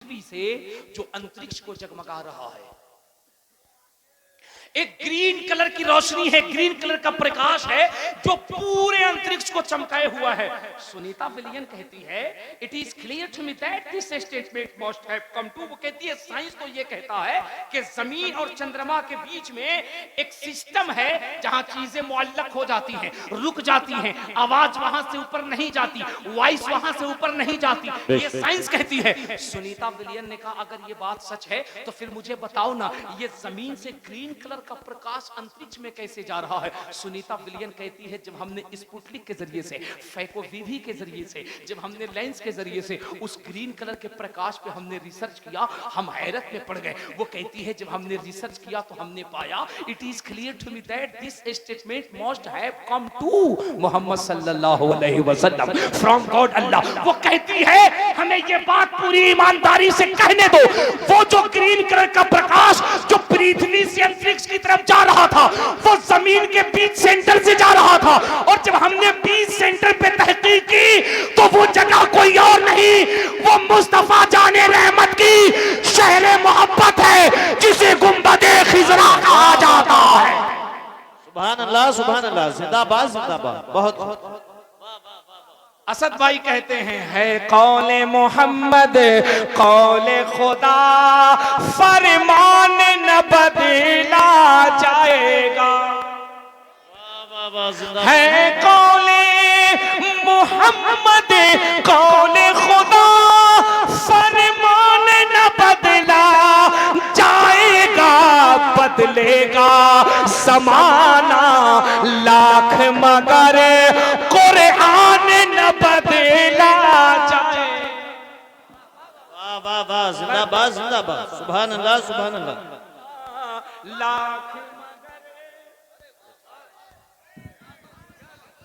पृथ्वी से जो अंतरिक्ष को जगमगा रहा है। एक ग्रीन कलर की रोशनी है, ग्रीन कलर का प्रकाश है जो पूरे अंतरिक्ष को चमकाए हुआ है। सुनीता विलियम कहती है it is clear to me that this statement must have come to. वो कहती है साइंस तो ये कहता है कि जमीन और चंद्रमा के बीच में एक सिस्टम है जहां चीजें मुअल्लक हो जाती हैं, रुक जाती हैं, आवाज वहां से ऊपर नहीं जाती, वॉइस वहां से ऊपर नहीं जाती, ये साइंस कहती है। सुनीता विलियम ने कहा अगर ये बात सच है तो फिर मुझे बताओ ना ये जमीन से ग्रीन कलर का प्रकाश अंतरिक्ष में कैसे जा रहा है। सुनीता विलियम कहती है जब हमने स्पुतनिक के जरिए से, फैकोवीवी के जरिए से, जब हमने लेंस के जरिए से उस ग्रीन कलर के प्रकाश पे हमने रिसर्च किया, हम हैरत में पड़ गए। वो कहती है जब हमने रिसर्च किया तो हमने पाया it is clear to me that this statement must have come to Mohammad सल्लल्लाहु अलैहि वसल्लम फ्रॉम गॉड अल्लाह। वो कहती है हमें ये बात पूरी ईमानदारी से कहने दो, वो जो ग्रीन कलर का प्रकाश जो पृथ्वी से अंतरिक्ष की तरफ जा रहा था वो जमीन के बीच सेंटर से जा रहा था, और जब हमने बीच सेंटर पे तहकीक की तो वो जगह कोई और नहीं, वो मुस्तफा जाने रहमत की शहरे मोहब्बत है जिसे गुंबदे खिजरा कहा जाता है। सुभान अल्लाह, जिंदाबाद जिंदाबाद। बहुत असद भाई कहते हैं है कौले मोहम्मद कौले खुदा फरमान न बदला जाएगा। है कौले मोहम्मद कौले खुदा फरमान न बदला जाएगा, बदलेगा समाना लाख मगर कुरान न बदला जाए। वाह वाह, जिंदाबाद जिंदाबाद। सुभान अल्लाह। लाख।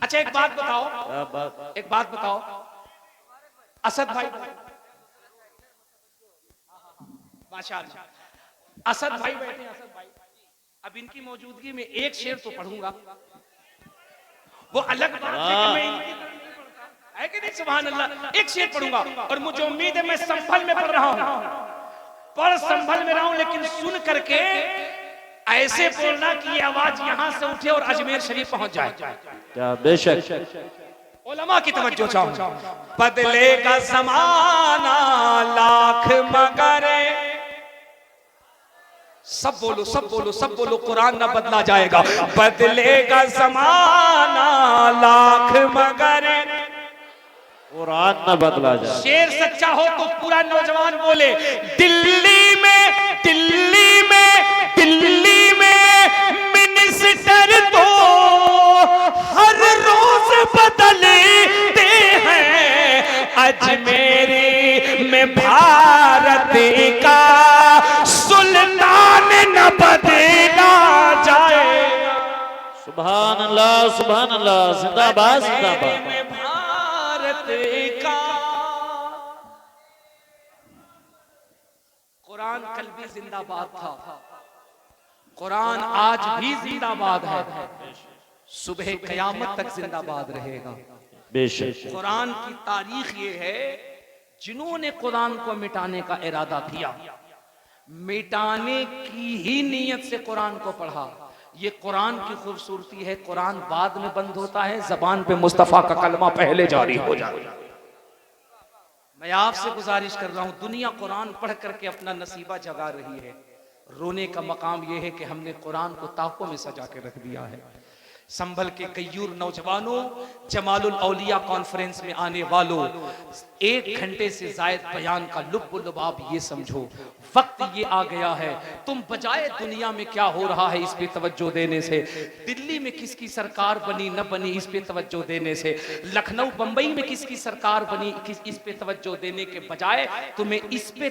अच्छा एक बात बताओ असद भाई, माशाअल्लाह असद भाई बैठे हैं। असद भाई अब इनकी मौजूदगी में एक शेर तो पढ़ूंगा, वो अलग बात है कि मैं इनकी है कि नहीं। सुभान अल्लाह, एक शेर पढ़ूंगा और मुझे उम्मीद है मैं संभल में पढ़ रहा हूं, पर संभल में रहा हूं, लेकिन सुन करके ऐसे बोलना कि ये आवाज यहां से उठे और अजमेर शरीफ पहुंच जाए। क्या बेशक। उलमा की तवज्जो चाहूं। बदलेगा ज़माना लाख मगर, सब बोलो कुरान ना बदला जाएगा। बदलेगा ज़माना लाख मगर कुरान न बदला जाए। शेर सच्चा हो तो पूरा नौजवान बोले दिल्ली में मिनिस्टर तो हर रोज बदलते हैं, अजमेरी में भारत का सुल्तान न बदला जाए। सुभान अल्लाह, जिंदाबाद जिंदाबाद। कुरान कल भी जिंदाबाद था, कुरान आज भी जिंदाबाद है, सुबह कयामत तक जिंदाबाद रहेगा। बेशक। कुरान की तारीख ये है जिन्होंने कुरान को मिटाने का इरादा किया, मिटाने की ही नीयत से कुरान को पढ़ा। ये कुरान की खूबसूरती है, कुरान बाद में बंद होता है, जबान पे मुस्तफा का कलमा पहले जारी हो जाता है। मैं आपसे गुजारिश कर रहा हूं, दुनिया कुरान पढ़ करके अपना नसीबा जगा रही है। रोने का मकाम यह है कि हमने कुरान को ताकों में सजा के रख दिया है। संभल के गयूर नौजवानों, जमालुल औलिया कॉन्फ्रेंस में आने वालों, 1 घंटे से जायद बयान का लुब ये समझो, वक्त ये आ गया है, तुम बजाय दुनिया में क्या हो रहा है इस पे तवज्जो देने से, दिल्ली में किसकी सरकार बनी न बनी इस पे तवज्जो देने से, लखनऊ बंबई में किसकी सरकार बनी इस पे तवज्जो देने के बजाय तुम्हें इस पे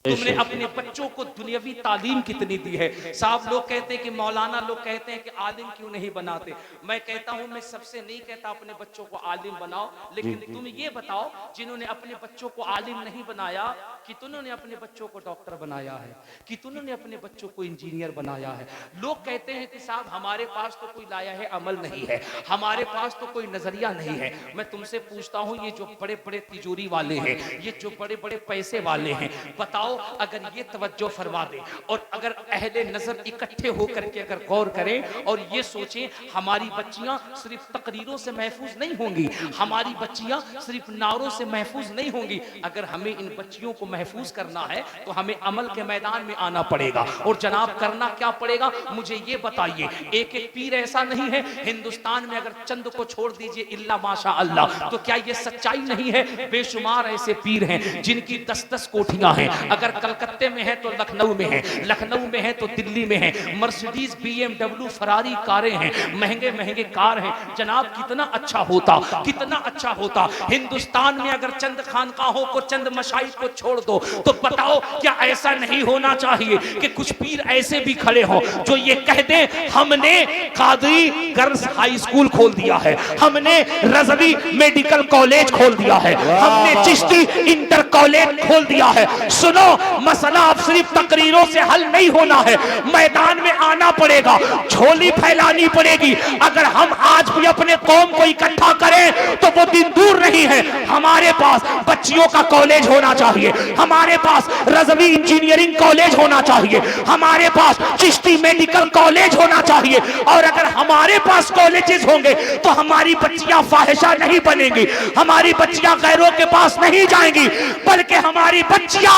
तुमने अपने बच्चों को दुनियावी तालीम कितनी दी है। साहब लोग कहते हैं कि मौलाना लोग कहते हैं कि आलिम क्यों नहीं बनाते। मैं कहता हूं मैं सबसे नहीं कहता अपने बच्चों को आलिम बनाओ, लेकिन तुम ये बताओ जिन्होंने अपने बच्चों को आलिम नहीं बनाया कितनों ने अपने बच्चों को डॉक्टर बनाया है, कितनों ने अपने बच्चों को इंजीनियर बनाया है। लोग कहते हैं कि साहब हमारे पास तो कोई लाया है अमल नहीं है, हमारे पास तो कोई नजरिया नहीं है। मैं तुमसे पूछता हूं, ये जो बड़े बड़े तिजोरी वाले हैं, ये जो बड़े बड़े पैसे वाले हैं, बताओ अगर ये तवज्जो फरमा दे और अगर अहले नजर इकट्ठे होकर के अगर गौर करें और ये सोचें हमारी बच्चियां सिर्फ तकरीरों से महफूज नहीं होंगी, हमारी बच्चियां सिर्फ नारों से महफूज नहीं होंगी। अगर हमें इन बच्चियों को महफूज करना है तो हमें अमल के मैदान में आना पड़ेगा। और जनाब करना क्या पड़ेगा, मुझे ये बताइए। एक एक पीर ऐसा नहीं है हिंदुस्तान में, अगर चंद को छोड़ दीजिए इल्ला माशा अल्लाह, तो क्या ये सच्चाई नहीं है? बेशुमार ऐसे पीर हैं जिनकी 10-10 कोठियां हैं। अगर कलकत्ते में है तो लखनऊ में है, लखनऊ में है तो दिल्ली में है। मर्सिडीज, BMW, फरारी कारें हैं, महंगे महंगे कार हैं। जनाब कितना अच्छा होता, कितना अच्छा होता हिंदुस्तान में अगर चंद खानकाहों को, चंद मशाइख को छोड़ दो, तो बताओ क्या ऐसा नहीं होना चाहिए कि कुछ पीर ऐसे भी खड़े हों जो ये कह दें हमने कादरी गर्ल्स हाई स्कूल खोल दिया है, हमने रजवी मेडिकल कॉलेज खोल दिया है, हमने चिश्ती इंटर कॉलेज खोल दिया है। सुनो, मसला अब सिर्फ तकरीरों से हल नहीं होना है, मैदान में आना पड़ेगा, झोली फैलानी पड़ेगी। अगर हम आज भी अपने कौम को इकट्ठा करें तो वो दिन दूर नहीं है। हमारे पास बच्चियों का कॉलेज होना चाहिए, हमारे पास रजवी इंजीनियरिंग कॉलेज होना चाहिए, हमारे पास चिश्ती मेडिकल कॉलेज होना चाहिए। और अगर हमारे पास कॉलेजेस होंगे तो हमारी बच्चियां फाहिशा नहीं बनेंगी, हमारी बच्चियां गैरों के पास नहीं जाएंगी, बल्कि हमारी बच्चियां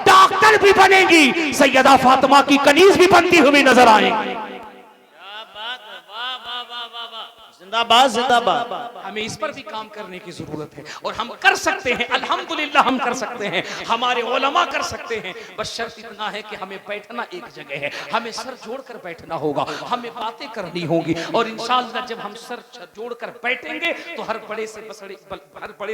डॉक्टर भी बनेंगी, सैयदा फातिमा की कनीज भी बनती हुई नजर आएंगी। जिंदाबाद जिंदाबाद। हमें इस पर भी काम करने की जरूरत है और हम कर सकते हैं, अल्हम्दुलिल्लाह हम कर सकते हैं, हमारे उलमा कर सकते हैं। बस शर्त इतना है कि हमें बैठना एक जगह है, हमें सर जोड़कर बैठना होगा, हमें बातें करनी होगी और इंशाअल्लाह जब हम सर जोड़कर बैठेंगे तो हर बड़े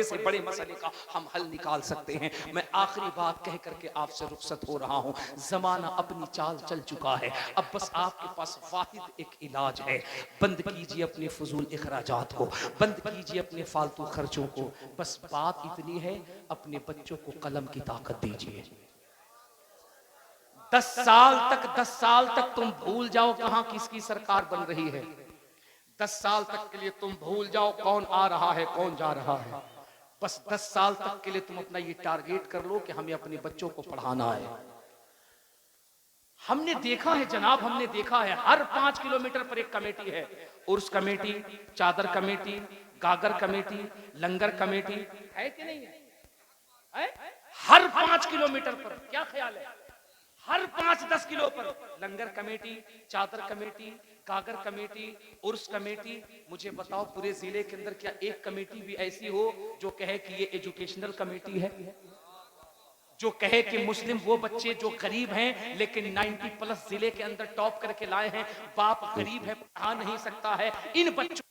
से बड़े मसले का हम हल निकाल सकते हैं। मैं आखिरी बात कह करके आपसे रुखसत हो रहा हूं। जमाना अपनी चाल चल चुका है, अब बस आपके पास वाहिद एक इलाज है। बंद कीजिए अपने फजूल इखराजात को, बंद कीजिए अपने फालतू खर्चों को। बस बात इतनी है, अपने बच्चों को कलम की ताकत दीजिए। 10 साल तक तुम भूल जाओ कहां किसकी सरकार बन रही है। 10 साल तक के लिए तुम भूल जाओ कौन आ रहा है कौन जा रहा है। बस 10 साल तक के लिए तुम अपना ये टारगेट कर लो कि हमें अपने बच्चों को पढ़ाना है। हमने देखा है जनाब, हमने देखा है हर 5 किलोमीटर पर एक कमेटी है, उर्स कमेटी, चादर कमेटी, गागर कमेटी, लंगर कमेटी है कि नहीं है? हर 5 किलोमीटर पर, क्या ख्याल है? हर 5-10 किलो पर लंगर कमेटी, चादर कमेटी, गागर कमेटी, उर्स कमेटी। मुझे बताओ पूरे जिले के अंदर क्या एक कमेटी भी ऐसी हो जो कहे कि ये एजुकेशनल कमेटी है, जो कहे कि मुस्लिम वो बच्चे जो गरीब हैं लेकिन 90+ जिले के अंदर टॉप करके लाए हैं, बाप गरीब है पढ़ा नहीं सकता है, इन बच्चों